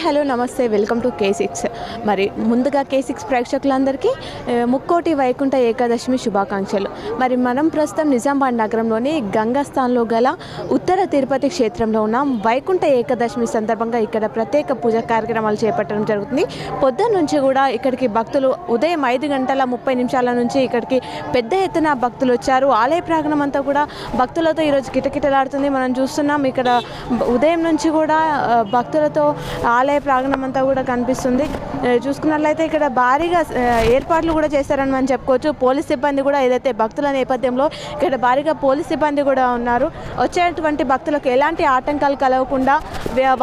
Hello నమస్తే, welcome to K6. మరి ముందుగా K6 ప్రేక్షకులందరికీ ముక్కోటి వైకుంఠ ఏకాదశమి శుభాకాంక్షలు. మరి మనం ప్రస్తుతం నిజామాబాద్ నగరంలోని గంగాస్థాన్లో గల ఉత్తర తిరుపతి క్షేత్రంలో ఉన్నాం. వైకుంఠ ఏకాదశమి సందర్భంగా ఇక్కడ ప్రత్యేక పూజ కార్యక్రమాలు చేపట్టడం జరుగుతుంది. పొద్దున్న నుంచి కూడా ఇక్కడికి భక్తులు ఉదయం 5:30 నుంచి ఇక్కడికి పెద్ద ఎత్తున భక్తులు వచ్చారు. ఆలయ ప్రాంగణం అంతా కూడా భక్తులతో ఈరోజు కిటకిటలాడుతుంది. మనం చూస్తున్నాం ఇక్కడ ఉదయం నుంచి కూడా భక్తులతో ఆలయ ప్రాంగణం అంతా కూడా కనిపిస్తుంది. చూసుకున్నట్లయితే ఇక్కడ భారీగా ఏర్పాట్లు కూడా చేశారని మనం చెప్పుకోవచ్చు. పోలీస్ సిబ్బంది కూడా ఏదైతే భక్తుల నేపథ్యంలో ఇక్కడ భారీగా పోలీస్ సిబ్బంది కూడా ఉన్నారు. వచ్చేటువంటి భక్తులకు ఎలాంటి ఆటంకాలు కలగకుండా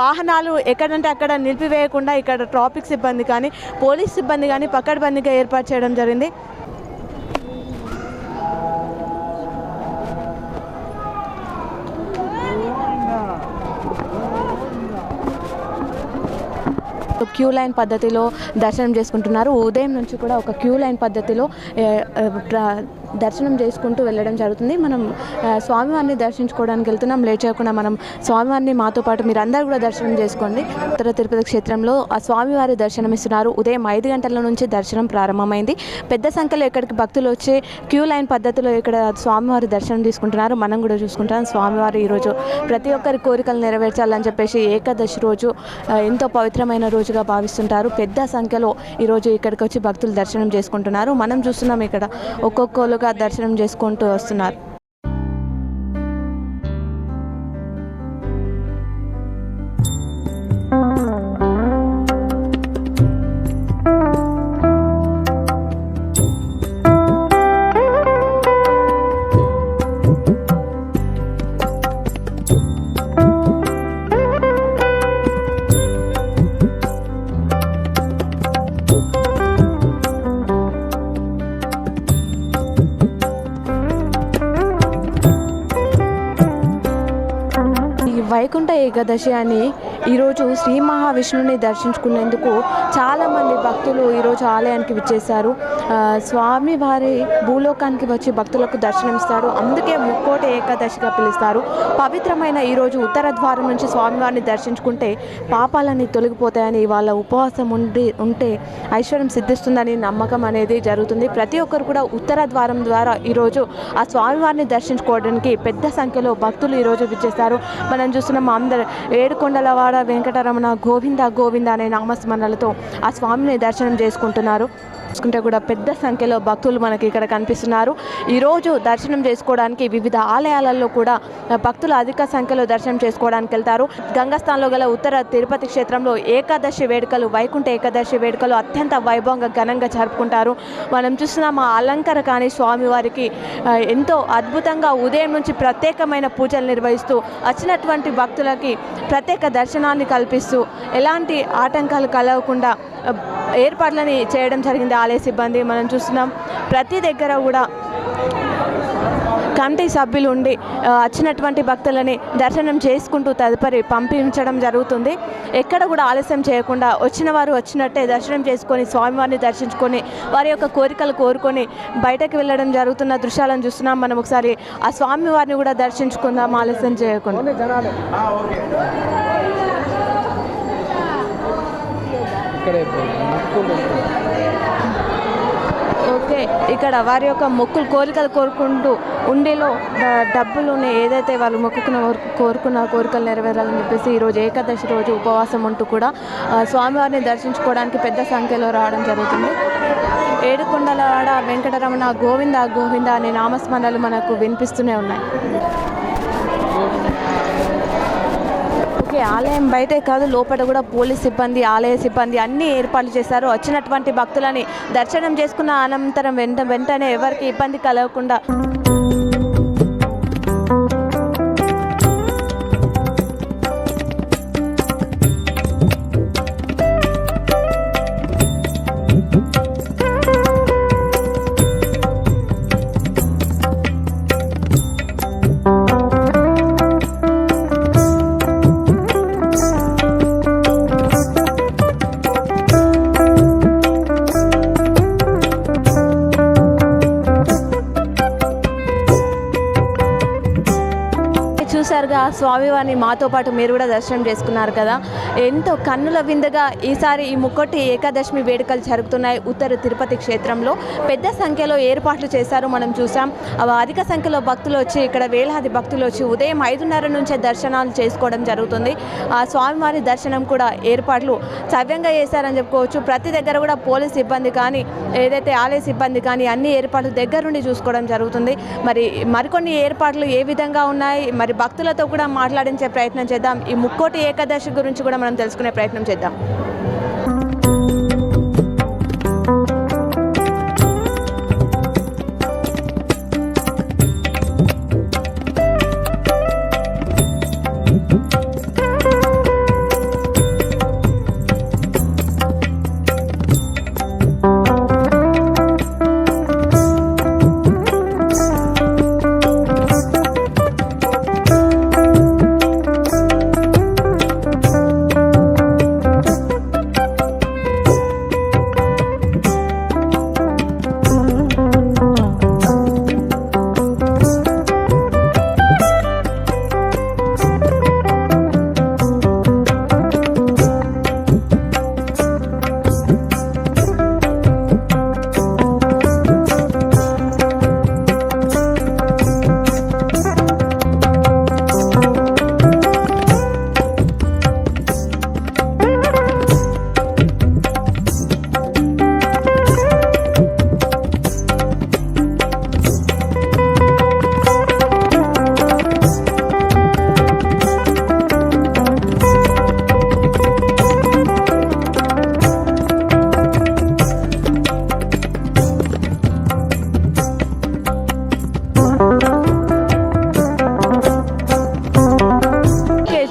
వాహనాలు ఎక్కడంటే అక్కడ నిలిపివేయకుండా ఇక్కడ ట్రాఫిక్ సిబ్బంది కానీ పోలీస్ సిబ్బంది కానీ పకడ్బందీగా ఏర్పాటు చేయడం జరిగింది. క్యూ లైన్ పద్ధతిలో దర్శనం చేసుకుంటున్నారు. ఉదయం నుంచి కూడా ఒక క్యూ లైన్ పద్ధతిలో దర్శనం చేసుకుంటూ వెళ్ళడం జరుగుతుంది. మనం స్వామివారిని దర్శించుకోవడానికి వెళ్తున్నాం. లేట్ చేయకుండా మనం స్వామివారిని మాతో పాటు మీరు అందరూ కూడా దర్శనం చేసుకోండి. ఉత్తర తిరుపతి క్షేత్రంలో ఆ స్వామివారి దర్శనం ఇస్తున్నారు. ఉదయం 5 గంటల నుంచి దర్శనం ప్రారంభమైంది. పెద్ద సంఖ్యలో ఇక్కడికి భక్తులు వచ్చి క్యూ లైన్ పద్ధతిలో ఇక్కడ స్వామివారి దర్శనం తీసుకుంటున్నారు. మనం కూడా చూసుకుంటాం. స్వామివారు ఈరోజు ప్రతి ఒక్కరి కోరికలు నెరవేర్చాలని చెప్పేసి ఏకాదశి రోజు ఎంతో పవిత్రమైన రోజుగా భావిస్తుంటారు. పెద్ద సంఖ్యలో ఈరోజు ఇక్కడికి వచ్చి భక్తులు దర్శనం చేసుకుంటున్నారు. మనం చూస్తున్నాం ఇక్కడ ఒక్కొక్కరుగా దర్శనం చేసుకుంటూ వస్తున్నారు. వైకుంఠ ఏకాదశి అని ఈరోజు శ్రీ మహావిష్ణువుని దర్శించుకునేందుకు చాలామంది భక్తులు ఈరోజు ఆలయానికి విచ్చేశారు. స్వామివారి భూలోకానికి వచ్చి భక్తులకు దర్శనమిస్తారు. అందుకే ముక్కోటి ఏకాదశిగా పిలుస్తారు. పవిత్రమైన ఈరోజు ఉత్తర ద్వారం నుంచి స్వామివారిని దర్శించుకుంటే పాపాలన్నీ తొలగిపోతాయని, వాళ్ళ ఉపవాసం ఉంటే ఐశ్వర్యం సిద్ధిస్తుందని నమ్మకం అనేది జరుగుతుంది. ప్రతి ఒక్కరు కూడా ఉత్తర ద్వారం ద్వారా ఈరోజు ఆ స్వామివారిని దర్శించుకోవడానికి పెద్ద సంఖ్యలో భక్తులు ఈరోజు విచ్చేస్తారు. మనం చూస్తున్నాం అందరు ఏడుకొండలవాడ వెంకటరమణ గోవింద గోవింద అనే నామస్మరణలతో ఆ స్వామిని దర్శనం చేసుకుంటున్నారు. చూసుకుంటే కూడా పెద్ద సంఖ్యలో భక్తులు మనకి ఇక్కడ కనిపిస్తున్నారు. ఈరోజు దర్శనం చేసుకోవడానికి వివిధ ఆలయాలలో కూడా భక్తులు అధిక సంఖ్యలో దర్శనం చేసుకోవడానికి వెళ్తారు. గంగాస్థాన్లో గల ఉత్తర తిరుపతి క్షేత్రంలో ఏకాదశి వేడుకలు, వైకుంఠ ఏకాదశి వేడుకలు అత్యంత వైభవంగా ఘనంగా జరుపుకుంటారు. మనం చూస్తున్నాం ఆ అలంకర కానీ స్వామివారికి ఎంతో అద్భుతంగా ఉదయం నుంచి ప్రత్యేకమైన పూజలు నిర్వహిస్తూ వచ్చినటువంటి భక్తులకి ప్రత్యేక దర్శనాన్ని కల్పిస్తూ ఎలాంటి ఆటంకాలు కలగకుండా ఏర్పాట్లని చేయడం జరిగింది ఆలయ సిబ్బంది. మనం చూస్తున్నాం ప్రతి దగ్గర కూడా కమిటీ సభ్యులు ఉండి వచ్చినటువంటి భక్తులని దర్శనం చేసుకుంటూ తదుపరి పంపించడం జరుగుతుంది. ఎక్కడ కూడా ఆలస్యం చేయకుండా వచ్చిన వారు వచ్చినట్టే దర్శనం చేసుకొని స్వామివారిని దర్శించుకొని వారి యొక్క కోరికలు కోరుకొని బయటకు వెళ్ళడం జరుగుతున్న దృశ్యాలను చూస్తున్నాం. మనం ఒకసారి ఆ స్వామివారిని కూడా దర్శించుకుందాం ఆలస్యం చేయకుండా. ఓకే, ఇక్కడ వారి యొక్క కోరికలు కోరుకుంటూ ఉండిలో డబ్బులు ఏదైతే వాళ్ళు కోరుకున్న కోరికలు నెరవేరాలని చెప్పేసి ఈరోజు ఏకాదశి రోజు ఉపవాసం ఉంటూ కూడా స్వామివారిని దర్శించుకోవడానికి పెద్ద సంఖ్యలో రావడం జరుగుతుంది. ఏడుకొండలవాడ వెంకటరమణ గోవింద గోవింద అనే నామస్మరణలు మనకు వినిపిస్తూనే ఉన్నాయి. ఆలయం బయటే కాదు లోపల కూడా పోలీస్ సిబ్బంది, ఆలయ సిబ్బంది అన్ని ఏర్పాట్లు చేశారు. వచ్చినటువంటి భక్తులని దర్శనం చేసుకున్న అనంతరం వెంటనే ఎవరికి ఇబ్బంది కలగకుండా చూసారుగా స్వామివారిని, మాతో పాటు మీరు కూడా దర్శనం చేసుకున్నారు కదా. ఎంతో కన్నుల విందుగా ఈసారి ఈ ముక్కోటి ఏకాదశమి వేడుకలు జరుగుతున్నాయి ఉత్తర తిరుపతి క్షేత్రంలో. పెద్ద సంఖ్యలో ఏర్పాట్లు చేశారు, మనం చూసాం. అధిక సంఖ్యలో భక్తులు వచ్చి, ఇక్కడ వేలాది భక్తులు వచ్చి ఉదయం 5:30 నుంచే దర్శనాలు చేసుకోవడం జరుగుతుంది. ఆ స్వామివారి దర్శనం కూడా ఏర్పాట్లు సవ్యంగా చేశారని చెప్పుకోవచ్చు. ప్రతి దగ్గర కూడా పోలీస్ సిబ్బంది కానీ, ఏదైతే ఆలయ సిబ్బంది కానీ అన్ని ఏర్పాట్లు దగ్గర నుండి చూసుకోవడం జరుగుతుంది. మరికొన్ని ఏర్పాట్లు ఏ విధంగా ఉన్నాయి, మరి భక్తులతో కూడా మాట్లాడించే ప్రయత్నం చేద్దాం. ఈ ముక్కోటి ఏకాదశి గురించి కూడా మనం తెలుసుకునే ప్రయత్నం చేద్దాం.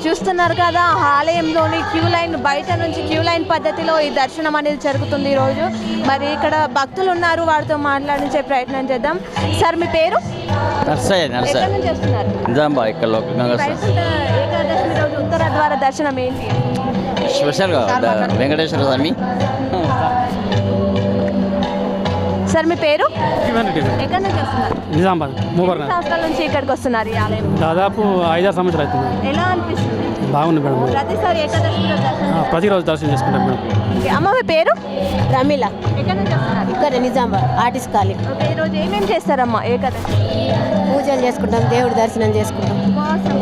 చూస్తున్నారు కదా, ఆలయంలోని క్యూ లైన్, బయట నుంచి క్యూ లైన్ పద్ధతిలో ఈ దర్శనం అనేది జరుగుతుంది ఈరోజు. మరి ఇక్కడ భక్తులు ఉన్నారు, వారితో మాట్లాడించే ప్రయత్నం చేద్దాం. సార్, మీ పేరు? ఏకాదశి రోజు ఉత్తర ద్వార దర్శనం ఏంటి స్పెషల్గా? వెంకటేశ్వర స్వామి. సార్, మీ పేరు? ఎక్కడ నుంచి వస్తున్నారు? నిజామాబాద్. సంవత్సరాల నుంచి ఇక్కడికి వస్తున్నారు ఈ ఆలయం? దాదాపు 5-6 సంవత్సరాలు అవుతుంది. ఎలా అనిపిస్తుంది? బాగుంది మేడం. ప్రతిసారి ఏకాదశి ప్రతిరోజు దర్శనం చేసుకుంటాం మేడం. అమ్మ, మీ పేరు? రమీల. ఎక్కడ నుంచి వస్తున్నారు? ఇక్కడ నిజామాబాద్ ఆర్టిస్ట్ కాలేజ్. ఈరోజు ఏమేమి చేస్తారమ్మా ఏకాదశి? పూజలు చేసుకుంటాం, దేవుడి దర్శనం చేసుకుంటాం,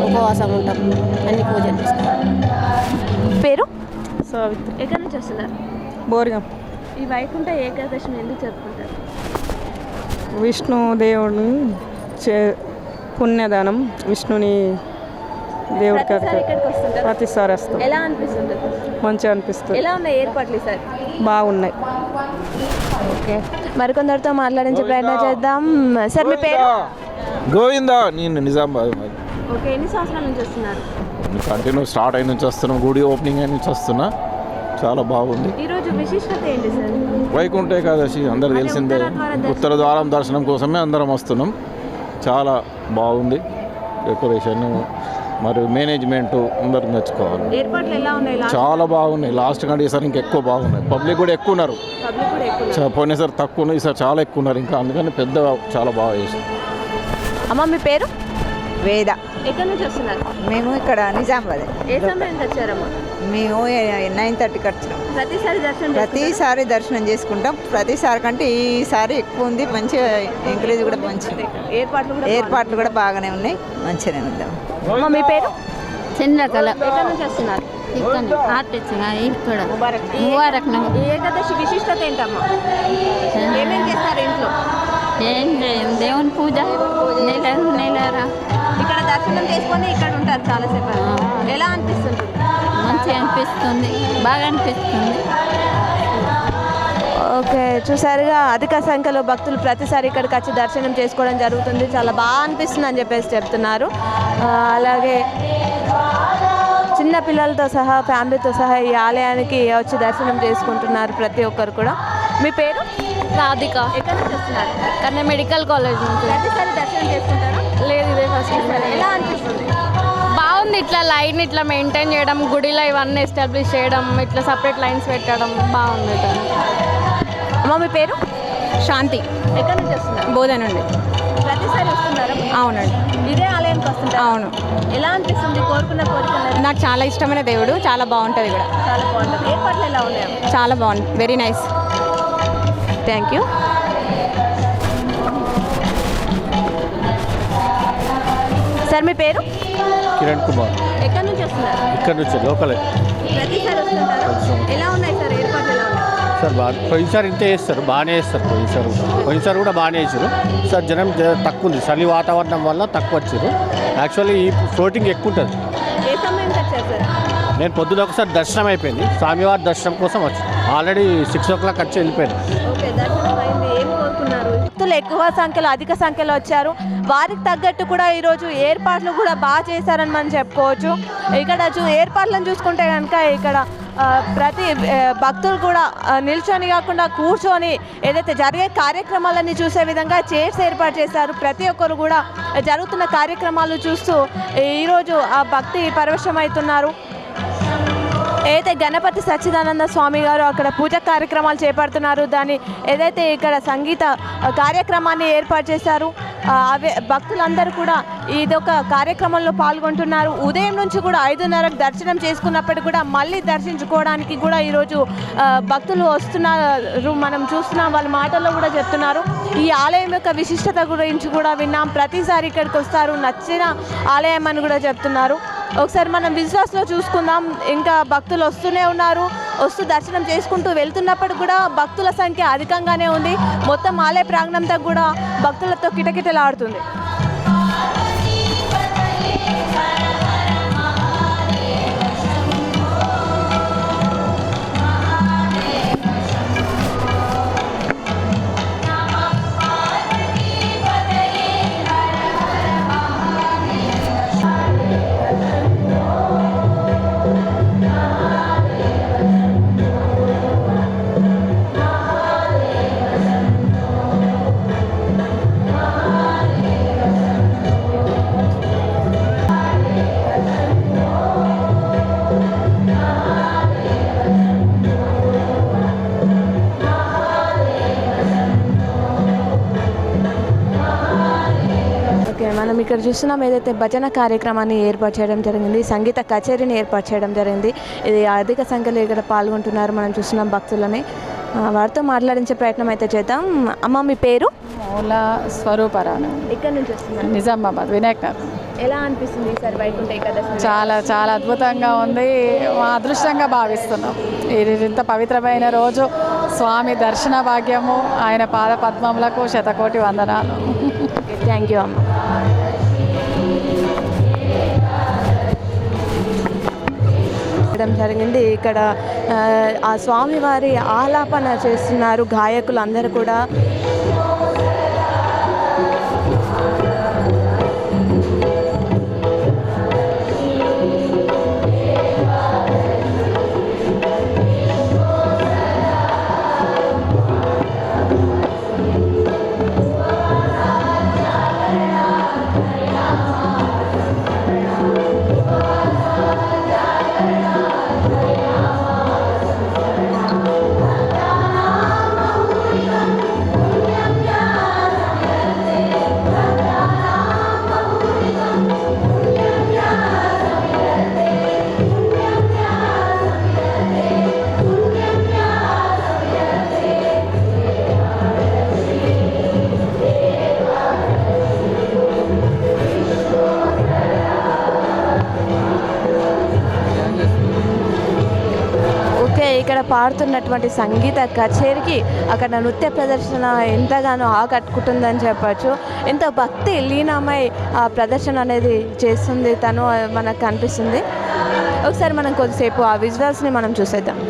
ఉపవాసం ఉంటాం, అన్ని పూజలు చేసుకుంటాం. పేరు? సావిత్రి. ఎక్కడి నుంచి వస్తున్నారు? బోర్గం. ఈ వైకుంఠ ఏకాదశిని ఎందుకు జరుపుకుంటారు? విష్ణు దేవుడిని పుణ్యదానం, విష్ణుని దేవుడికి ప్రతిసారి వస్తాం. ఎలా అనిపిస్తుంది? మంచిగా అనిపిస్తుంది. ఎలా ఉన్నాయి ఏర్పాట్లు సార్? బాగున్నాయి. ఓకే, మరికొందరితో మాట్లాడించే ప్రయత్నం చేద్దాం. సార్, మీ పేరు? గోవిందా. నేను నిజామాబాద్. ఓకే, ఎన్ని సంవత్సరాల నుంచి వస్తున్నారు? కంటిన్యూ స్టార్ట్ అయిన నుంచి వస్తున్నాం, గుడి ఓపెనింగ్ అయిన నుంచి వస్తున్నా. చాలా బాగుంది. ఈరోజు విశిష్టత ఏంటి సార్? వైకుంఠ ఏకాదశి అందరు తెలిసిందే. ఉత్తర ద్వారం దర్శనం కోసమే అందరం వస్తున్నాం. చాలా బాగుంది డెకరేషన్, మరి మేనేజ్మెంట్ అందరు మెచ్చుకోవాలి. ఏర్పాట్లు ఎలా ఉన్నాయి? చాలా బాగున్నాయి. లాస్ట్ కంటే ఈసారి ఇంకా ఎక్కువ బాగున్నాయి. పబ్లిక్ కూడా ఎక్కువ ఉన్నారు. పోయినసారి తక్కువ ఉన్నారు, ఈసారి చాలా ఎక్కువ ఉన్నారు. ఇంకా అందుకని పెద్ద చాలా బాగా చేసింది. అమ్మ, మీ పేరు? వేద. ఎక్కడి నుంచి వస్తున్నారు? మేము ఇక్కడ నిజామాబాద్. ఏ సమయానికి వచ్చారమ్మా? మేము 9:30కి వచ్చినాం. ప్రతిసారి దర్శనం చేసుకుంటాం. ప్రతిసారి కంటే ఈసారి ఎక్కువ ఉంది. మంచిగా ఎంకరేజ్ కూడా మంచిది. ఏర్పాట్లు కూడా బాగానే ఉన్నాయి. మంచిగానే ఉందాం. మీ పేరు? చంద్రకళ. ఎక్కడి నుంచి వస్తున్నారు? ఇక్కడ ముబారక్ నగర్. ఏకాదశి విశిష్టత ఏంటమ్మా? ఏమేం చేస్తారు ఇంట్లో? ఏం దేవుని పూజ, నెలరా ఇక్కడ దర్శనం చేసుకొని ఇక్కడ ఉంటారు చాలాసేపు. ఎలా అనిపిస్తుంది? మంచిగా అనిపిస్తుంది, బాగా అనిపిస్తుంది. ఓకే, చూసారుగా అధిక సంఖ్యలో భక్తులు ప్రతిసారి ఇక్కడికి వచ్చి దర్శనం చేసుకోవడం జరుగుతుంది. చాలా బాగా అనిపిస్తుంది అని చెప్పేసి చెప్తున్నారు. అలాగే చిన్న పిల్లలతో సహా, ఫ్యామిలీతో సహా ఈ ఆలయానికి వచ్చి దర్శనం చేసుకుంటున్నారు ప్రతి ఒక్కరు కూడా. మీ పేరు? రాధిక. ఎక్కడి నుంచి వస్తున్నారు? కానీ మెడికల్ కాలేజ్ నుంచి. ప్రతిసారి దర్శనం చేసుకుంటారా? లేదు, ఇదే ఫస్ట్. ఎలా అనిపిస్తుంది? బాగుంది. ఇట్లా లైన్ ఇట్లా మెయింటైన్ చేయడం, గుడిలో ఇవన్నీ ఎస్టాబ్లిష్ చేయడం, ఇట్లా సపరేట్ లైన్స్ పెట్టడం బాగుంది. అమ్మ, మీ పేరు? శాంతి. ఎక్కడి నుంచి వస్తున్నారు? బోధ నుండి. ప్రతిసారి వస్తున్నారా? అవునండి. ఇదే ఆలయానికి వస్తుంటారు? అవును. ఎలా అనిపిస్తుంది కోరుకున్న కోరికలు? నాకు చాలా ఇష్టమైన దేవుడు, చాలా బాగుంటుంది కూడా. చాలా బాగుంటుంది. ఏర్పాట్లు ఎలా ఉన్నాయి? చాలా బాగుంది, very nice. Thank you. Sir మీ పేరు? కిరణ్ కుమార్. ఎక్కడి నుంచి వస్తున్నారు? ఇక్కడ నుంచి లోకలే ప్రతిసారి వస్తుంటారు? ఎలా ఉన్నాయి సార్ ఏర్పాట్లు ఎలా ఉన్నాయి? సార్ పోయినసారి ఇంతే వేస్తారు, బాగానే వేస్తారు. పోయినసారి కూడా బాగానే వేసారు సార్. జనం తక్కువ ఉంది, చలి వాతావరణం వల్ల తక్కువ వచ్చారు. యాక్చువల్లీ ఈ ఫ్లోటింగ్ ఎక్కువ ఉంటుంది. ఏ సమయానికి వచ్చారు సార్? నేను పొద్దున ఒకసారి దర్శనం అయిపోయింది, స్వామివారి దర్శనం కోసం వచ్చాను. ఆల్రెడీ 6 o'clock వచ్చి వెళ్ళిపోయాను. ఓకే, దర్శనం అయింది. ఏం కోరుకున్నారు? భక్తులు ఎక్కువ సంఖ్యలో, అధిక సంఖ్యలో వచ్చారు. వారికి తగ్గట్టు కూడా ఈరోజు ఏర్పాట్లు కూడా బాగా చేశారని మనం చెప్పుకోవచ్చు. ఇక్కడ ఏర్పాట్లను చూసుకుంటే కనుక ఇక్కడ ప్రతి భక్తులు కూడా నిల్చొని కాకుండా కూర్చొని ఏదైతే జరిగే కార్యక్రమాలన్నీ చూసే విధంగా చైర్స్ ఏర్పాటు చేశారు. ప్రతి ఒక్కరు కూడా జరుగుతున్న కార్యక్రమాలు చూస్తూ ఈరోజు ఆ భక్తి పరవశమవుతున్నారు. ఏదైతే గణపతి సచ్చిదానంద స్వామి గారు అక్కడ పూజ కార్యక్రమాలు చేపడుతున్నారు, దాన్ని ఏదైతే ఇక్కడ సంగీత కార్యక్రమాన్ని ఏర్పాటు చేశారు, అవే భక్తులందరూ కూడా ఇదొక కార్యక్రమంలో పాల్గొంటున్నారు. ఉదయం నుంచి కూడా 5:30కు దర్శనం చేసుకున్నప్పటికీ కూడా మళ్ళీ దర్శించుకోవడానికి కూడా ఈరోజు భక్తులు వస్తున్నారు. మనం చూస్తున్నాం, వాళ్ళ మాటల్లో కూడా చెప్తున్నారు. ఈ ఆలయం యొక్క విశిష్టత గురించి కూడా విన్నాం. ప్రతిసారి ఇక్కడికి వస్తారు, నచ్చిన ఆలయం అని కూడా చెప్తున్నారు. ఒకసారి మనం విజువల్స్లో చూసుకుందాం. ఇంకా భక్తులు వస్తూనే ఉన్నారు. వస్తూ దర్శనం చేసుకుంటూ వెళ్తున్నప్పుడు కూడా భక్తుల సంఖ్య అధికంగానే ఉంది. మొత్తం ఆలయ ప్రాంగణంతో కూడా భక్తులతో కిటకిటలాడుతుంది. మనం ఇక్కడ చూస్తున్నాం, ఏదైతే భజన కార్యక్రమాన్ని ఏర్పాటు చేయడం జరిగింది, సంగీత కచేరీని ఏర్పాటు చేయడం జరిగింది. ఇది అధిక సంఖ్యలో ఇక్కడ పాల్గొంటున్నారు. మనం చూస్తున్నాం భక్తులని. వారితో మాట్లాడించే ప్రయత్నం అయితే చేద్దాం. అమ్మ మీ పేరు? మూల స్వరూపరాను. ఇక్కడ నుంచి వస్తున్నారు? నిజామాబాద్, వినాయక్ నగర్. ఎలా అనిపిస్తుంది ఈసారి వైకుంఠ ఏకాదశి? చాలా చాలా అద్భుతంగా ఉంది. మా అదృష్టంగా భావిస్తున్నాం. ఇది ఇంత పవిత్రమైన రోజు, స్వామి దర్శన భాగ్యము, ఆయన పాద పద్మములకు శతకోటి వందనాలు. థ్యాంక్ యూ అమ్మ. జరిగింది ఇక్కడ ఆ స్వామివారి ఆలాపన చేస్తున్నారు గాయకులు అందరూ కూడా. ఇక్కడ పాడుతున్నటువంటి సంగీత కచేరీకి అక్కడ నృత్య ప్రదర్శన ఎంతగానో ఆకట్టుకుంటుందని చెప్పచ్చు. ఎంతో భక్తి లీనమై ఆ ప్రదర్శన అనేది చేస్తుంది తను, మనకు కనిపిస్తుంది. ఒకసారి మనం కొద్దిసేపు ఆ విజువల్స్ని మనం చూసేద్దాం.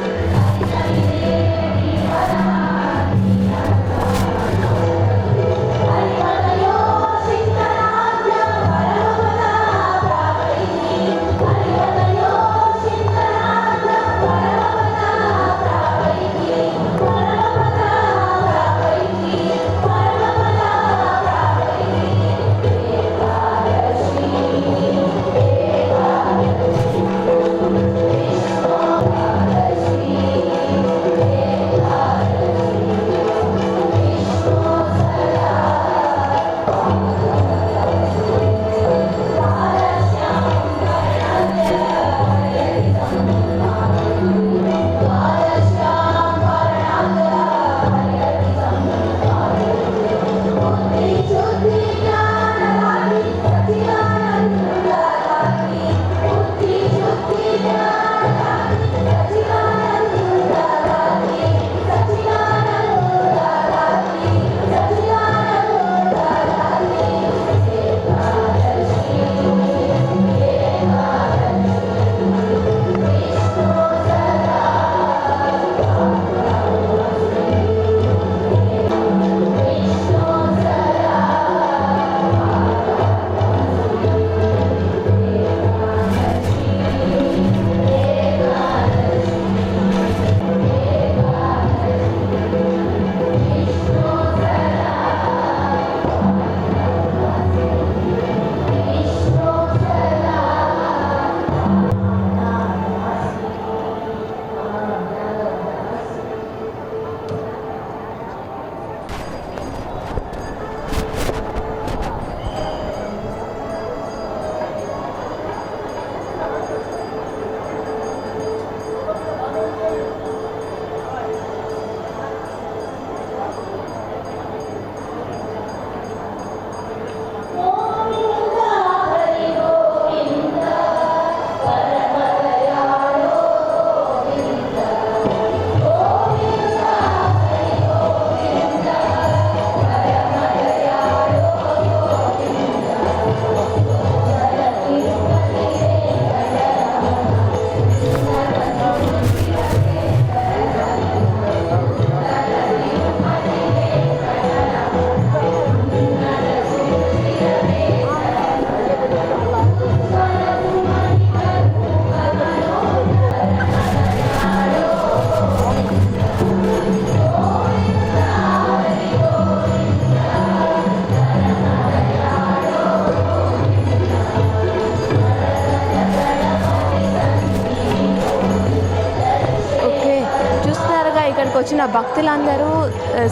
ఇక్కడికి వచ్చిన భక్తులందరూ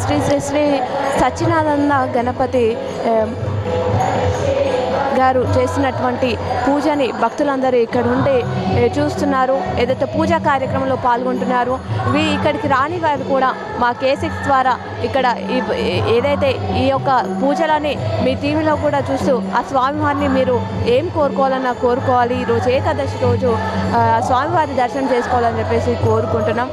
శ్రీ శ్రీ శ్రీ సచ్చిదానంద గణపతి గారు చేసినటువంటి పూజని భక్తులందరూ ఇక్కడ ఉండి చూస్తున్నారు. ఏదైతే పూజా కార్యక్రమంలో పాల్గొంటున్నారు. ఇక్కడికి రాని వారు కూడా మా K6 ద్వారా ఇక్కడ ఏదైతే ఈ యొక్క పూజలని మీ టీవీలో కూడా చూస్తూ ఆ స్వామివారిని మీరు ఏం కోరుకోవాలన్నా కోరుకోవాలి. ఈరోజు ఏకాదశి రోజు స్వామివారి దర్శనం చేసుకోవాలని చెప్పేసి కోరుకుంటున్నాం.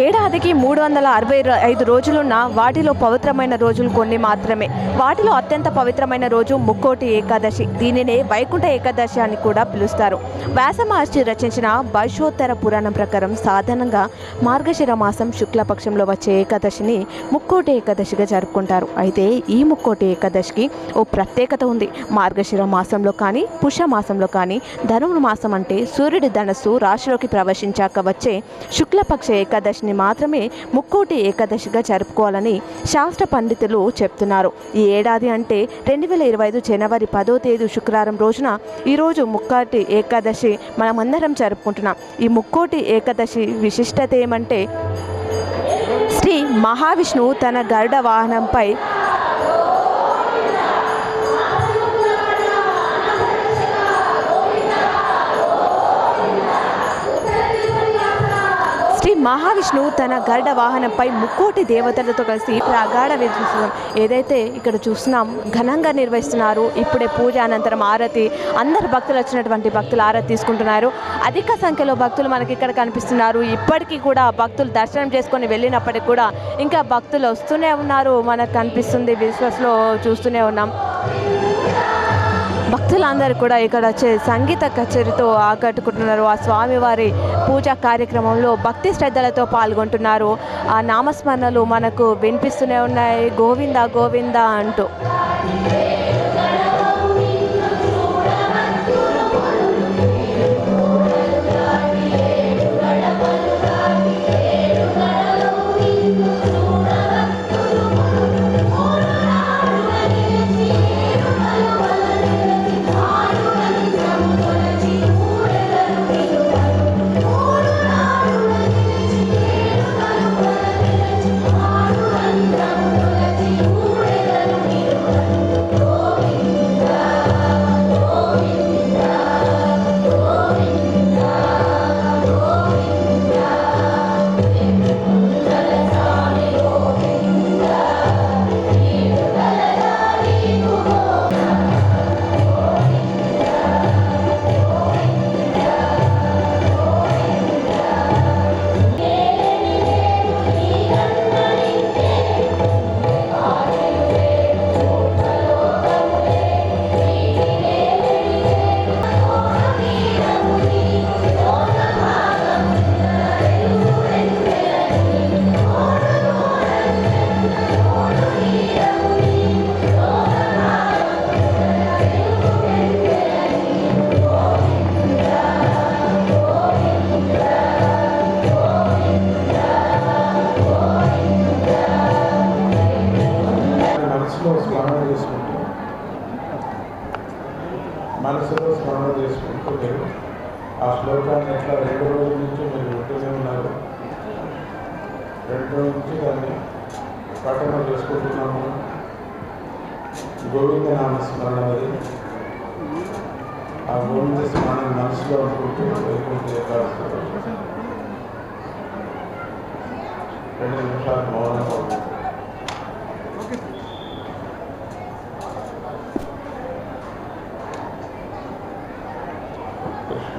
ఏడాదికి 365 రోజులున్న వాటిలో పవిత్రమైన రోజులు కొన్ని మాత్రమే. వాటిలో అత్యంత పవిత్రమైన రోజు ముక్కోటి ఏకాదశి. దీనినే వైకుంఠ ఏకాదశి అని కూడా పిలుస్తారు. వ్యాస మహర్షి రచించిన వైశోత్తర పురాణం ప్రకారం సాధారణంగా మార్గశిర మాసం శుక్లపక్షంలో వచ్చే ఏకాదశిని ముక్కోటి ఏకాదశిగా జరుపుకుంటారు. అయితే ఈ ముక్కోటి ఏకాదశికి ఓ ప్రత్యేకత ఉంది. మార్గశిర మాసంలో కానీ పుష్య మాసంలో కానీ ధనుర్మాసం అంటే సూర్యుడి ధనస్సు రాశిలోకి ప్రవేశించాక వచ్చే శుక్లపక్ష ఏకాదశిని మాత్రమే ముక్కోటి ఏకాదశిగా జరుపుకోవాలని శాస్త్ర పండితులు చెప్తున్నారు. ఈ ఏడాది అంటే 2025 జనవరి 10వ తేదీ శుక్రవారం రోజున ఈరోజు ముక్కోటి ఏకాదశి మనమందరం జరుపుకుంటున్నాం. ఈ ముక్కోటి ఏకాదశి విశిష్టత ఏమంటే శ్రీ మహావిష్ణువు తన గరుడ వాహనంపై మహావిష్ణువు తన గరుడ వాహనంపై ముక్కోటి దేవతలతో కలిసి ప్రగాఢ విజృంభిస్తున్నారు. ఏదైతే ఇక్కడ చూస్తున్నాం ఘనంగా నిర్వహిస్తున్నారు. ఇప్పుడే పూజ అనంతరం ఆరతి, అందరు భక్తులు వచ్చినటువంటి భక్తులు ఆరతి తీసుకుంటున్నారు. అధిక సంఖ్యలో భక్తులు మనకి ఇక్కడ కనిపిస్తున్నారు. ఇప్పటికీ కూడా భక్తులు దర్శనం చేసుకొని వెళ్ళినప్పటికీ కూడా ఇంకా భక్తులు వస్తూనే ఉన్నారు. మనకు కనిపిస్తుంది, విశ్వాసలో చూస్తూనే ఉన్నాం. భక్తులందరూ కూడా ఇక్కడ వచ్చే సంగీత కచేరీతో ఆకట్టుకుంటున్నారు. ఆ స్వామివారి పూజా కార్యక్రమంలో భక్తి శ్రద్ధలతో పాల్గొంటున్నారు. ఆ నామస్మరణలు మనకు వినిపిస్తూనే ఉన్నాయి, గోవింద గోవింద అంటూ. మనసులో స్మరణ చేసుకుంటూ మీరు ఆ శ్లోకాన్ని ఎట్లా 2 రోజుల నుంచి మీరు వింటూనే ఉన్నారు. 2 రోజుల నుంచి దాన్ని పఠనం చేసుకుంటున్నాము. గోవింద నామ స్మరణ అది. ఆ గోవింద స్మరణ మనసులో అనుకుంటూ వెళ్ళుకుంటే 2 నిమిషాలు మౌనంగా ఉంటుంది.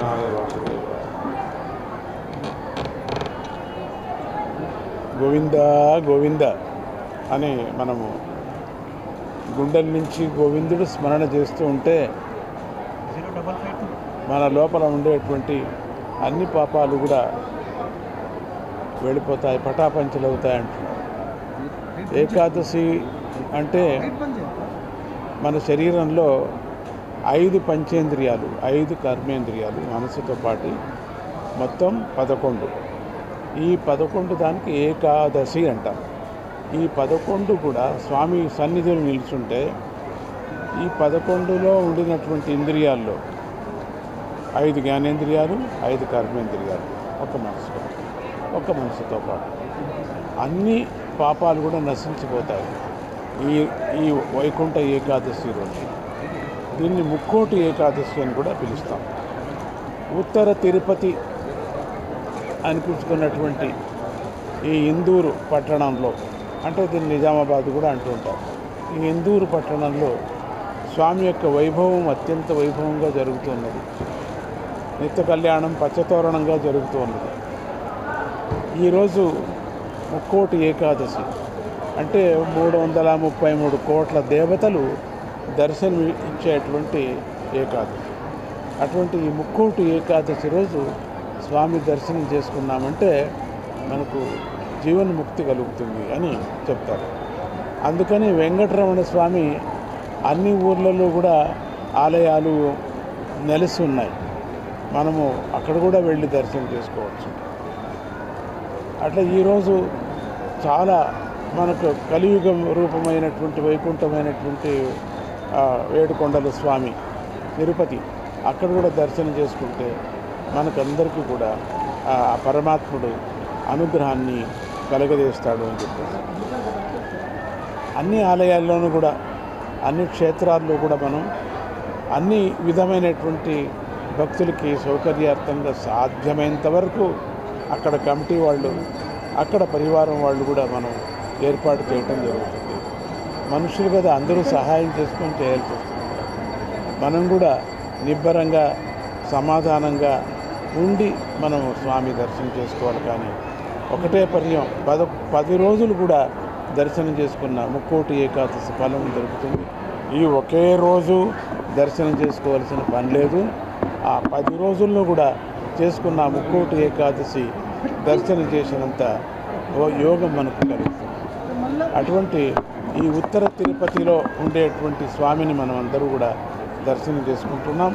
కృష్ణాయ వాసుదేవాయ. గోవింద గోవింద అని మనము గుండెల నుంచి గోవిందుడు స్మరణ చేస్తూ ఉంటే మన లోపల ఉండేటువంటి అన్ని పాపాలు కూడా వెళ్ళిపోతాయి, పటాపంచలవుతాయి అంటున్నారు. ఏకాదశి అంటే మన శరీరంలో 5 పంచేంద్రియాలు, 5 కర్మేంద్రియాలు మనసుతో పాటు మొత్తం 11. ఈ 11 దానికి ఏకాదశి అంటాం. ఈ 11 కూడా స్వామి సన్నిధిలో నిలుచుంటే ఈ 11లో ఉండినటువంటి ఇంద్రియాల్లో 5 జ్ఞానేంద్రియాలు, 5 కర్మేంద్రియాలు ఒక మనసుతో పాటు అన్ని పాపాలు కూడా నశించిపోతాయి ఈ వైకుంఠ ఏకాదశి రోజు. దీన్ని ముక్కోటి ఏకాదశి అని కూడా పిలుస్తాం. ఉత్తర తిరుపతి అనిపించుకున్నటువంటి ఈ ఇందూరు పట్టణంలో, అంటే దీన్ని నిజామాబాద్ కూడా అంటూ ఉంటారు. ఈ ఇందూరు పట్టణంలో స్వామి యొక్క వైభవం అత్యంత వైభవంగా జరుగుతున్నది. నిత్య కళ్యాణం పచ్చతోరణంగా జరుగుతూ ఉన్నది. ఈరోజు ముక్కోటి ఏకాదశి అంటే 333 కోట్ల దేవతలు దర్శనం ఇచ్చేటువంటి ఏకాదశి. అటువంటి ఈ ముక్కోటి ఏకాదశి రోజు స్వామి దర్శనం చేసుకున్నామంటే మనకు జీవన్ముక్తి కలుగుతుంది అని చెప్తారు. అందుకని వెంకటరమణ స్వామి అన్ని ఊర్లలో కూడా ఆలయాలు నెలసి ఉన్నాయి. మనము అక్కడ కూడా వెళ్ళి దర్శనం చేసుకోవచ్చు. అట్లా ఈరోజు చాలా మనకు కలియుగం రూపమైనటువంటి వైకుంఠమైనటువంటి ఏడుకొండల స్వామి తిరుపతి, అక్కడ కూడా దర్శనం చేసుకుంటే మనకందరికీ కూడా ఆ పరమాత్ముడు అనుగ్రహాన్ని కలగజేస్తాడు అని చెప్పేసి అన్ని ఆలయాల్లోనూ కూడా, అన్ని క్షేత్రాల్లో కూడా మనం అన్ని విధమైనటువంటి భక్తులకి సౌకర్యార్థంగా సాధ్యమైనంత వరకు అక్కడ కమిటీ వాళ్ళు, అక్కడ పరివారం వాళ్ళు కూడా మనం ఏర్పాటు చేయటం జరుగుతుంది. మనుషులు కదా అందరూ సహాయం చేసుకొని చేయాల్సి వస్తుంది. మనం కూడా నిబ్బరంగా సమాధానంగా ఉండి మనం స్వామి దర్శనం చేసుకోవాలి. కానీ ఒకటే పర్యం 10 రోజులు కూడా దర్శనం చేసుకున్న ముక్కోటి ఏకాదశి ఫలం దొరుకుతుంది. ఈ ఒకే రోజు దర్శనం చేసుకోవాల్సిన పని లేదు. ఆ 10 రోజుల్లో కూడా చేసుకున్న ముక్కోటి ఏకాదశి దర్శనం చేసినంత యోగం మనకు కలుగుతుంది. అటువంటి ఈ ఉత్తర తిరుపతిలో ఉండేటువంటి స్వామిని మనం అందరూ కూడా దర్శనం చేసుకుంటున్నాం.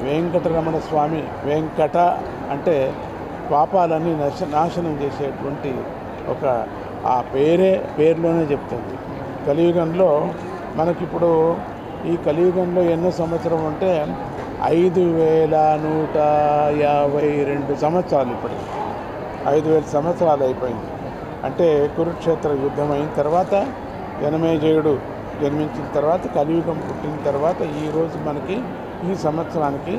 వెంకటరమణ స్వామి, వెంకట అంటే పాపాలన్నీ నాశనం చేసేటువంటి ఒక ఆ పేరులోనే చెప్తుంది. కలియుగంలో మనకిప్పుడు ఈ కలియుగంలో ఎన్నో సంవత్సరం అంటే 5152 సంవత్సరాలు, ఇప్పటికి 5000 సంవత్సరాలు అయిపోయింది. అంటే కురుక్షేత్ర యుద్ధం అయిన తర్వాత జనమేజయుడు జన్మించిన తర్వాత కలియుగం పుట్టిన తర్వాత ఈరోజు మనకి ఈ సంవత్సరానికి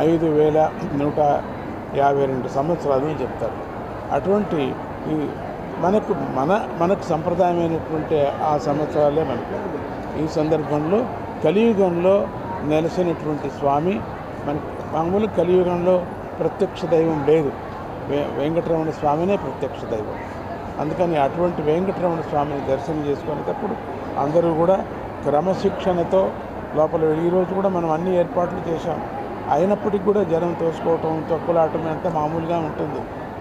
5152 సంవత్సరాలు అని చెప్తారు. అటువంటి ఈ మనకు సంప్రదాయమైనటువంటి ఆ సంవత్సరాలే మనకు. ఈ సందర్భంలో కలియుగంలో నెలసినటువంటి స్వామి మనకి మామూలు కలియుగంలో ప్రత్యక్ష దైవం లేదు, వెంకటరమణ స్వామినే ప్రత్యక్ష దైవం. అందుకని అటువంటి వెంకటరమణ స్వామిని దర్శనం చేసుకునేటప్పుడు అందరూ కూడా క్రమశిక్షణతో లోపల ఈరోజు కూడా మనం అన్ని ఏర్పాట్లు చేశాం. అయినప్పటికీ కూడా జనం తోసుకోవటం, తొక్కులాటం అంతా మామూలుగా ఉంటుంది.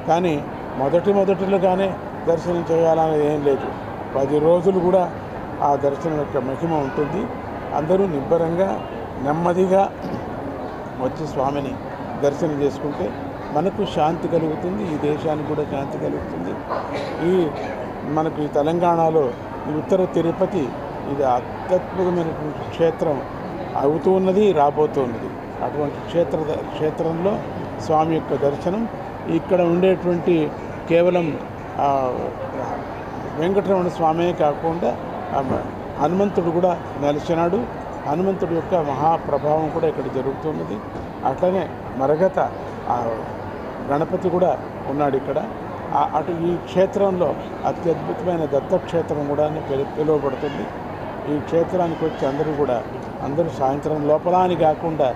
కానీ మొదటిలోగానే దర్శనం చేయాలనేది ఏం లేదు. 10 రోజులు కూడా ఆ దర్శనం యొక్క మహిమ ఉంటుంది. అందరూ నిబ్బరంగా నెమ్మదిగా వచ్చి స్వామిని దర్శనం చేసుకుంటే మనకు శాంతి కలుగుతుంది, ఈ దేశానికి కూడా శాంతి కలుగుతుంది. మనకు ఈ తెలంగాణలో ఈ ఉత్తర తిరుపతి ఇది అత్యద్భుతమైనటువంటి క్షేత్రం అవుతూ ఉన్నది, రాబోతూ ఉన్నది. అటువంటి క్షేత్రంలో స్వామి యొక్క దర్శనం ఇక్కడ ఉండేటువంటి కేవలం వెంకటరమణ స్వామే కాకుండా హనుమంతుడు కూడా నెలచినాడు. హనుమంతుడి యొక్క మహాప్రభావం కూడా ఇక్కడ జరుగుతున్నది. అట్లనే మరగత గణపతి కూడా ఉన్నాడు ఇక్కడ. అటు ఈ క్షేత్రంలో అత్యద్భుతమైన దత్తక్షేత్రం కూడా పిలువబడుతుంది. ఈ క్షేత్రానికి వచ్చి అందరూ సాయంత్రం లోపల అని కాకుండా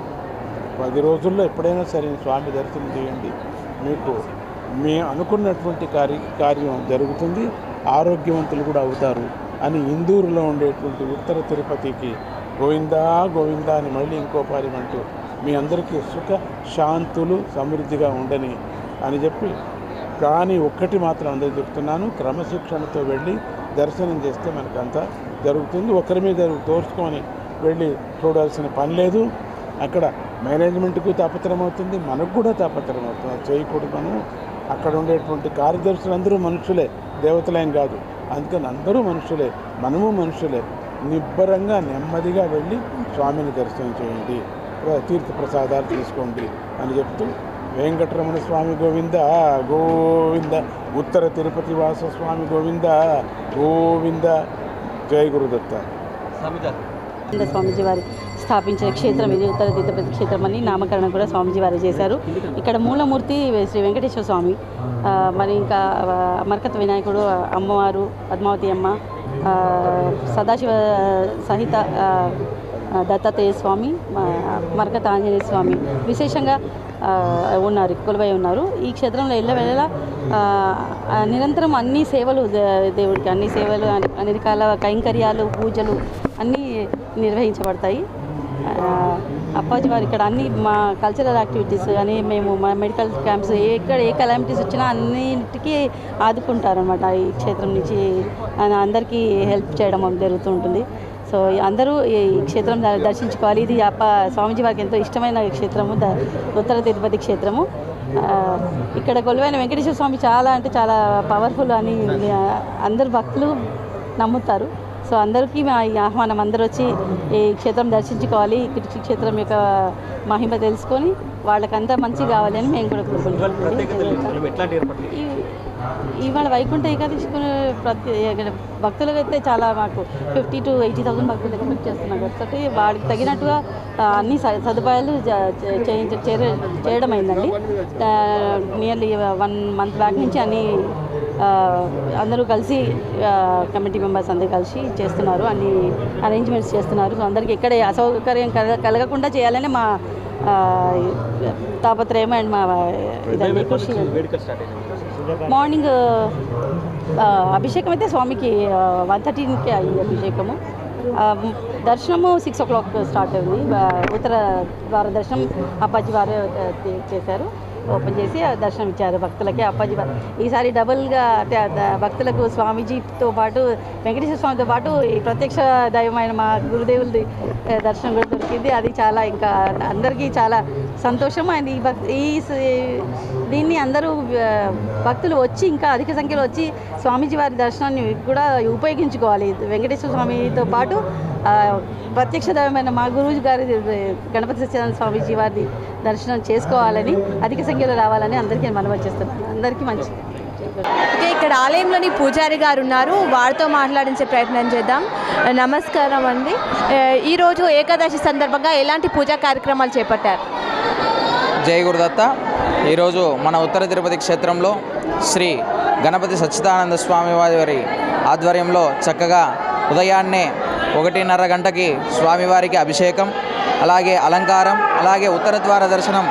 10 రోజుల్లో ఎప్పుడైనా సరే స్వామి దర్శనం చేయండి, మీకు మీ అనుకున్నటువంటి కార్యం జరుగుతుంది, ఆరోగ్యవంతులు కూడా అవుతారు అని ఇందూరులో ఉండేటువంటి ఉత్తర తిరుపతికి గోవిందా గోవిందా అని మళ్ళీ ఇంకో పారిమంటూ మీ అందరికీ సుఖ శాంతులు సమృద్ధిగా ఉండని అని చెప్పి. కానీ ఒక్కటి మాత్రం అందరూ చెప్తున్నాను, క్రమశిక్షణతో వెళ్ళి దర్శనం చేస్తే మనకంతా జరుగుతుంది. ఒకరి మీద తోర్చుకొని వెళ్ళి చూడాల్సిన పని లేదు. అక్కడ మేనేజ్మెంట్కు తాపత్రయం అవుతుంది, మనకు కూడా తాపత్రయం అవుతుంది. అది చేయకూడదు. మనము అక్కడ ఉండేటువంటి కార్యదర్శులు అందరూ మనుషులే, దేవతలేం కాదు. అందుకని అందరూ మనుషులే, మనము మనుషులే. నిబ్బరంగా నెమ్మదిగా వెళ్ళి స్వామిని దర్శనం చేయండి, తీర్థ ప్రసాదాలు తీసుకోండి అని చెప్తూ వెంకటరమణ స్వామి గోవింద గోవింద, ఉత్తర తిరుపతి వాస స్వామి గోవింద గోవింద. జై గురుదత్త. స్వామీజీ వారి స్థాపించిన క్షేత్రం ఇది, ఉత్తర తిరుపతి క్షేత్రం అని నామకరణం కూడా స్వామీజీ వారు చేశారు. ఇక్కడ మూలమూర్తి శ్రీ వెంకటేశ్వర స్వామి, మరి ఇంకా మరకత వినాయకుడు, అమ్మవారు పద్మావతి అమ్మ, సదాశివ సహిత దత్తాత్రేయ స్వామి, మరకత ఆంజనేయ స్వామి విశేషంగా ఉన్నారు, కొలువై ఉన్నారు. ఈ క్షేత్రంలో ఎల్లవేళలా నిరంతరం అన్ని సేవలు, దేవుడికి అన్ని సేవలు, అన్ని రకాల కైంకర్యాలు, పూజలు అన్నీ నిర్వహించబడతాయి. అప్పాజీ వారు ఇక్కడ అన్ని మా కల్చరల్ యాక్టివిటీస్ అని, మేము మా మెడికల్ క్యాంప్స్ ఎక్కడ ఏ కలామిటీస్ వచ్చినా అన్నింటికీ ఆదుకుంటారనమాట. ఈ క్షేత్రం నుంచి అందరికీ హెల్ప్ చేయడం జరుగుతూ ఉంటుంది. సో అందరూ ఈ క్షేత్రం దర్శించుకోవాలి. ఇది స్వామీజీ వారికి ఎంతో ఇష్టమైన క్షేత్రము, ఉత్తర తిరుపతి క్షేత్రము. ఇక్కడ కొలువైన వెంకటేశ్వర స్వామి చాలా అంటే చాలా పవర్ఫుల్ అని అందరు భక్తులు నమ్ముతారు. సో అందరికీ మా ఆహ్వానం, అందరూ వచ్చి ఈ క్షేత్రం దర్శించుకోవాలి, ఈ క్షేత్రం యొక్క మహిమ తెలుసుకొని వాళ్ళకంతా మంచి కావాలి అని మేము కూడా కోరుకుంటున్నాం. ఇవాళ వైకుంఠ ఏకాదశికునే భక్తులకు అయితే చాలా మాకు 50,000 to 80,000 భక్తులు ఎక్స్పెక్ట్ చేస్తున్నాం కాబట్టి వాడికి తగినట్టుగా అన్ని సదుపాయాలు చేయడం అయిందండి. నియర్లీ 1 month బ్యాక్ నుంచి అన్ని అందరూ కలిసి కమిటీ మెంబర్స్ అందరూ కలిసి చేస్తున్నారు, అన్ని అరేంజ్మెంట్స్ చేస్తున్నారు. సో అందరికీ ఎక్కడ అసౌకర్యం కలగకుండా చేయాలని మా తాపత్రయం అండ్ మా ఇదండి కృషి. మార్నింగ్ అభిషేకం అయితే స్వామికి 1:13కి అయ్యి అభిషేకము. దర్శనము 6 o'clock స్టార్ట్ అయింది. ఉత్తర ద్వార దర్శనం అప్పాజీ వారు చేశారు, ఓపెన్ చేసి దర్శనం ఇచ్చారు భక్తులకి. అప్పాజీ వారు ఈసారి డబుల్గా భక్తులకు స్వామీజీతో పాటు వెంకటేశ్వర స్వామితో పాటు ఈ ప్రత్యక్ష దైవమైన మా గురుదేవులది దర్శనం కూడా దొరికింది. అది చాలా ఇంకా అందరికీ చాలా సంతోషం. అండ్ దీన్ని అందరూ భక్తులు వచ్చి ఇంకా అధిక సంఖ్యలో వచ్చి స్వామీజీ వారి దర్శనాన్ని కూడా ఉపయోగించుకోవాలి. వెంకటేశ్వర స్వామితో పాటు ప్రత్యక్ష దైవమైన మా గురువు గారి గణపతి సత్యనారాయణ స్వామీజీ వారి దర్శనం చేసుకోవాలని, అధిక సంఖ్యలో రావాలని అందరికీ మనవి చేస్తున్నాను. అందరికీ మంచిది. ఓకే, ఇక్కడ ఆలయంలోని పూజారి గారు ఉన్నారు, వారితో మాట్లాడించే ప్రయత్నం చేద్దాం. నమస్కారం అండి. ఈరోజు ఏకాదశి సందర్భంగా ఎలాంటి పూజా కార్యక్రమాలు చేపట్టారు? జై గురుదత్త. ఈరోజు మన ఉత్తర తిరుపతి క్షేత్రంలో శ్రీ గణపతి సచ్చిదానంద స్వామి వారి ఆధ్వర్యంలో చక్కగా ఉదయాన్నే 1:30 గంటకి స్వామివారికి అభిషేకం, అలాగే అలంకారం, అలాగే ఉత్తర ద్వార దర్శనం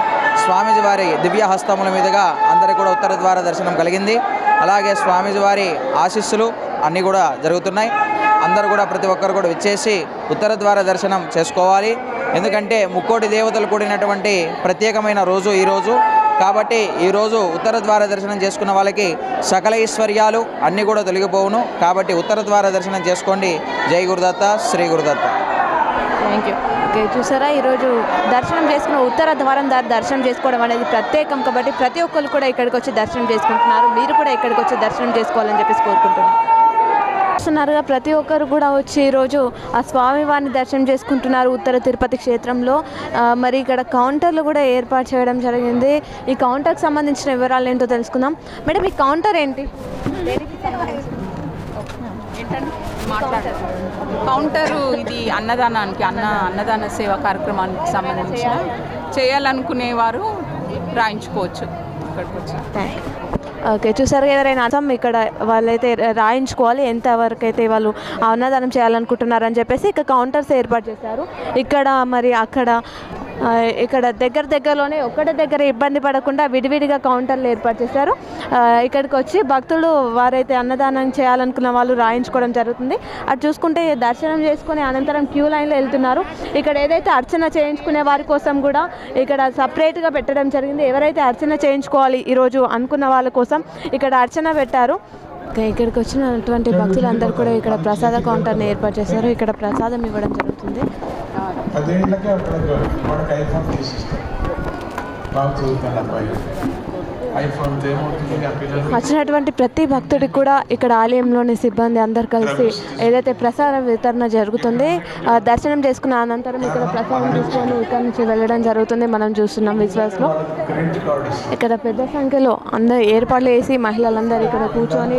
స్వామీజీ వారి దివ్య హస్తముల మీదుగా అందరికీ కూడా ఉత్తర ద్వార దర్శనం కలిగింది. అలాగే స్వామీజీ వారి ఆశీస్సులు అన్నీ కూడా జరుగుతున్నాయి. అందరూ కూడా ప్రతి ఒక్కరు కూడా విచ్చేసి ఉత్తర ద్వార దర్శనం చేసుకోవాలి. ఎందుకంటే ముక్కోటి దేవతలు కూడినటువంటి ప్రత్యేకమైన రోజు ఈరోజు. కాబట్టి ఈరోజు ఉత్తర ద్వార దర్శనం చేసుకున్న వాళ్ళకి సకల ఐశ్వర్యాలు అన్నీ కూడా తొలగిపోవును. కాబట్టి ఉత్తర ద్వార దర్శనం చేసుకోండి. జై Gurudatta, Shri Gurudatta. Thank you. Okay, చూసారా ఈరోజు దర్శనం చేసుకున్న ఉత్తర ద్వారం దర్శనం చేసుకోవడం అనేది ప్రత్యేకం. కాబట్టి ప్రతి ఒక్కరు కూడా ఇక్కడికి వచ్చి దర్శనం చేసుకుంటున్నారు. మీరు కూడా ఇక్కడికి వచ్చి దర్శనం చేసుకోవాలని చెప్పేసి కోరుకుంటున్నారు. చూస్తున్నారుగా, ప్రతి ఒక్కరు కూడా వచ్చి ఈరోజు ఆ స్వామివారిని దర్శనం చేసుకుంటున్నారు ఉత్తర తిరుపతి క్షేత్రంలో. మరి ఇక్కడ కౌంటర్లు కూడా ఏర్పాటు చేయడం జరిగింది. ఈ కౌంటర్కి సంబంధించిన వివరాలు ఏంటో తెలుసుకుందాం. మేడం, ఈ కౌంటర్ ఏంటి? కౌంటరు ఇది అన్నదానానికి అన్నదాన సేవా కార్యక్రమానికి సంబంధించిన చేయాలనుకునేవారు రాయించుకోవచ్చు ఇక్కడికి వచ్చి. ఓకే, చూసారు ఎవరైనా ఇక్కడ వాళ్ళైతే రాయించుకోవాలి ఎంతవరకు అయితే వాళ్ళు అన్నదానం చేయాలనుకుంటున్నారని చెప్పేసి ఇక్కడ కౌంటర్స్ ఏర్పాటు చేశారు. ఇక్కడ మరి అక్కడ ఇక్కడ దగ్గరలోనే ఒకటి దగ్గర ఇబ్బంది పడకుండా విడివిడిగా కౌంటర్లు ఏర్పాటు చేశారు. ఇక్కడికి వచ్చి భక్తులు వారైతే అన్నదానం చేయాలనుకున్న వాళ్ళు రాయించుకోవడం జరుగుతుంది. అటు చూసుకుంటే దర్శనం చేసుకుని అనంతరం క్యూ లైన్లో వెళ్తున్నారు. ఇక్కడ ఏదైతే అర్చన చేయించుకునే వారి కోసం కూడా ఇక్కడ సపరేట్గా పెట్టడం జరిగింది. ఎవరైతే అర్చన చేయించుకోవాలి ఈరోజు అనుకున్న వాళ్ళ కోసం ఇక్కడ అర్చన పెట్టారు. ఇక్కడికి వచ్చినటువంటి భక్తులందరూ కూడా ఇక్కడ ప్రసాద కౌంటర్ని ఏర్పాటు చేశారు. ఇక్కడ ప్రసాదం ఇవ్వడం జరుగుతుంది. వచ్చినటువంటి ప్రతి భక్తుడికి కూడా ఇక్కడ ఆలయంలోని సిబ్బంది అందరు కలిసి ఏదైతే ప్రసాద వితరణ జరుగుతుంది, దర్శనం చేసుకున్న అనంతరం ఇక్కడ ప్రసాదం తీసుకొని ఇక్కడ నుంచి వెళ్ళడం జరుగుతుంది. మనం చూస్తున్నాం విజువల్స్లో. ఇక్కడ పెద్ద సంఖ్యలో అందరు ఏర్పాట్లు వేసి మహిళలందరూ ఇక్కడ కూర్చొని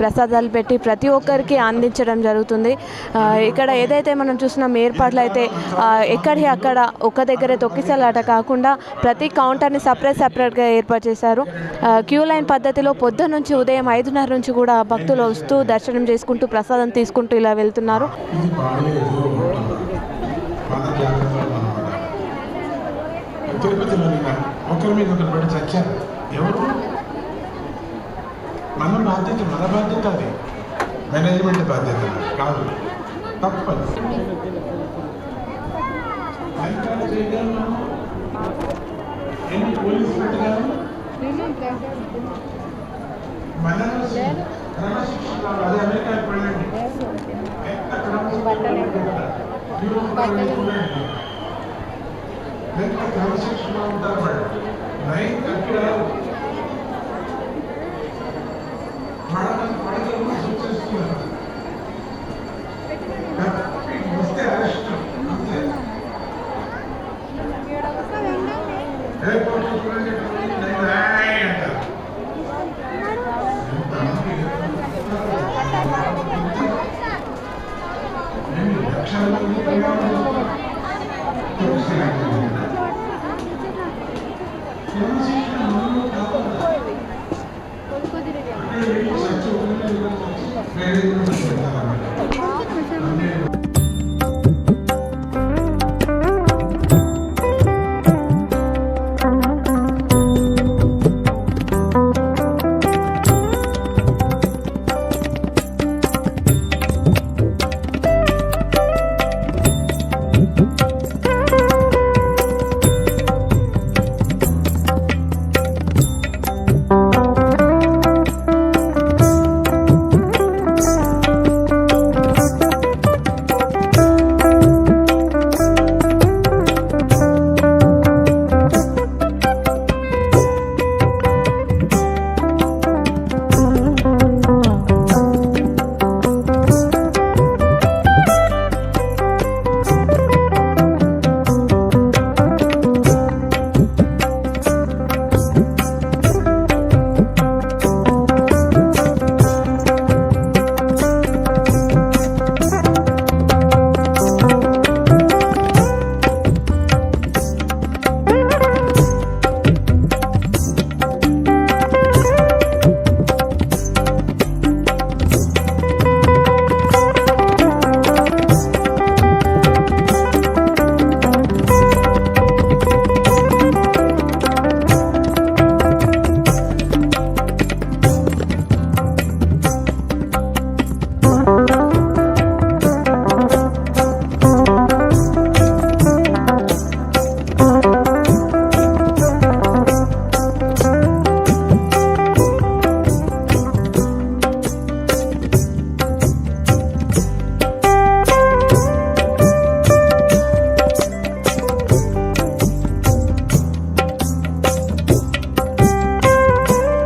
ప్రసాదాలు పెట్టి ప్రతి ఒక్కరికి అందించడం జరుగుతుంది. ఇక్కడ ఏదైతే మనం చూస్తున్నాం ఏర్పాట్లు అయితే ఎక్కడి అక్కడ ఒక దగ్గరే తొక్కిసలాట కాకుండా ప్రతి కౌంటర్ని సపరేట్గా ఏర్పాటు చేశారు. క్యూ లైన్ పద్ధతిలో పొద్దున్న నుంచి ఉదయం 5:30 నుంచి కూడా భక్తులు వస్తూ దర్శనం చేసుకుంటూ ప్రసాదం తీసుకుంటూ ఇలా వెళ్తున్నారు. మన బాధ్యత అది మేనేజ్మెంట్ బాధ్యత కాదు, తప్పదు. పోలీసు పెట్టగారు మన క్రమశిక్షణ అదే అమెరికా వెళ్ళండి, క్రమశిక్షణ ఉంటారు. నైట్ అక్కడ సూచిస్తున్నారు వస్తే అరెస్ట్ అంతే. ఎయిర్పోర్ట్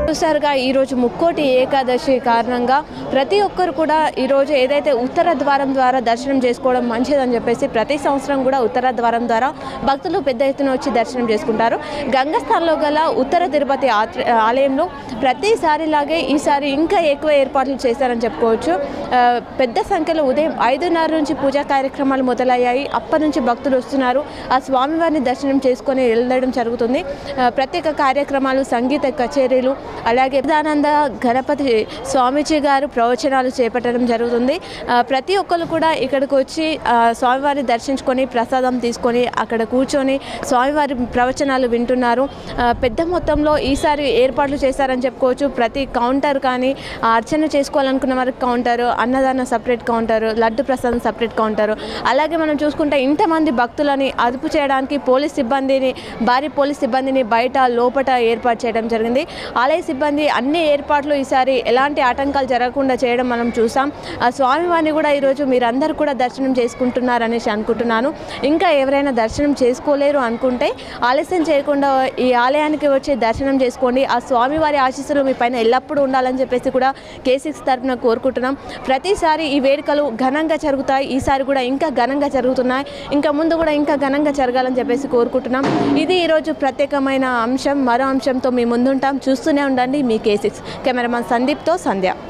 చూసారుగా ఈరోజు ముక్కోటి ఏకాదశి కారణంగా ప్రతి ఒక్కరు కూడా ఈరోజు ఏదైతే ఉత్తర ద్వారం ద్వారా దర్శనం చేసుకోవడం మంచిదని చెప్పేసి ప్రతి సంవత్సరం కూడా ఉత్తర ద్వారం ద్వారా భక్తులు పెద్ద ఎత్తున వచ్చి దర్శనం చేసుకుంటారు. గంగస్థాన్లో గల ఉత్తర తిరుపతి ఆలయంలో ప్రతిసారిలాగే ఈసారి ఇంకా ఎక్కువ ఏర్పాట్లు చేశారని చెప్పుకోవచ్చు. పెద్ద సంఖ్యలో ఉదయం 5:30 నుంచి పూజా కార్యక్రమాలు మొదలయ్యాయి. అప్పటి నుంచి భక్తులు వస్తున్నారు. ఆ స్వామివారిని దర్శనం చేసుకొని వెళ్ళడం జరుగుతుంది. ప్రత్యేక కార్యక్రమాలు, సంగీత కచేరీలు, అలాగే సచ్చిదానంద గణపతి స్వామీజీ గారు ప్రవచనాలు చేపట్టడం జరుగుతుంది. ప్రతి ఒక్కరు కూడా ఇక్కడికి వచ్చి స్వామివారిని దర్శించుకొని ప్రసాదం తీసుకొని అక్కడ కూర్చొని స్వామివారి ప్రవచనాలు వింటున్నారు. పెద్ద మొత్తంలో ఈసారి ఏర్పాట్లు చేశారని చెప్పుకోవచ్చు. ప్రతి కౌంటర్ కానీ అర్చన చేసుకోవాలనుకున్న వారికి కౌంటరు, అన్నదానం సపరేట్ కౌంటరు, లడ్డు ప్రసాదం సపరేట్ కౌంటరు. అలాగే మనం చూసుకుంటే ఇంతమంది భక్తులని అదుపు చేయడానికి భారీ పోలీస్ సిబ్బందిని బయట లోపల ఏర్పాటు చేయడం జరిగింది. ఆలయ సిబ్బంది అన్ని ఏర్పాట్లు ఈసారి ఎలాంటి ఆటంకాలు జరగకుండా చేయడం మనం చూసాం. ఆ స్వామివారిని కూడా ఈరోజు మీరందరూ కూడా దర్శనం చేసుకుంటున్నారనేసి అనుకుంటున్నాను. ఇంకా ఎవరైనా దర్శనం చేసుకోలేరు అనుకుంటే ఆలస్యం చేయకుండా ఈ ఆలయానికి వచ్చి దర్శనం చేసుకోండి. ఆ స్వామివారి ఆశీస్సులు మీ పైన ఎల్లప్పుడూ ఉండాలని చెప్పేసి కూడా K6 తరఫున కోరుకుంటున్నాం. ప్రతిసారి ఈ వేడుకలు ఘనంగా జరుగుతాయి. ఈసారి కూడా ఇంకా ఘనంగా జరుగుతున్నాయి. ఇంకా ముందు కూడా ఇంకా ఘనంగా జరగాలని చెప్పేసి కోరుకుంటున్నాం. ఇది ఈరోజు ప్రత్యేకమైన అంశం. మరో అంశంతో మీ ముందుంటాం. చూస్తూనే ఉండండి మీ K6. కెమెరామన్ సందీప్తో సంధ్య.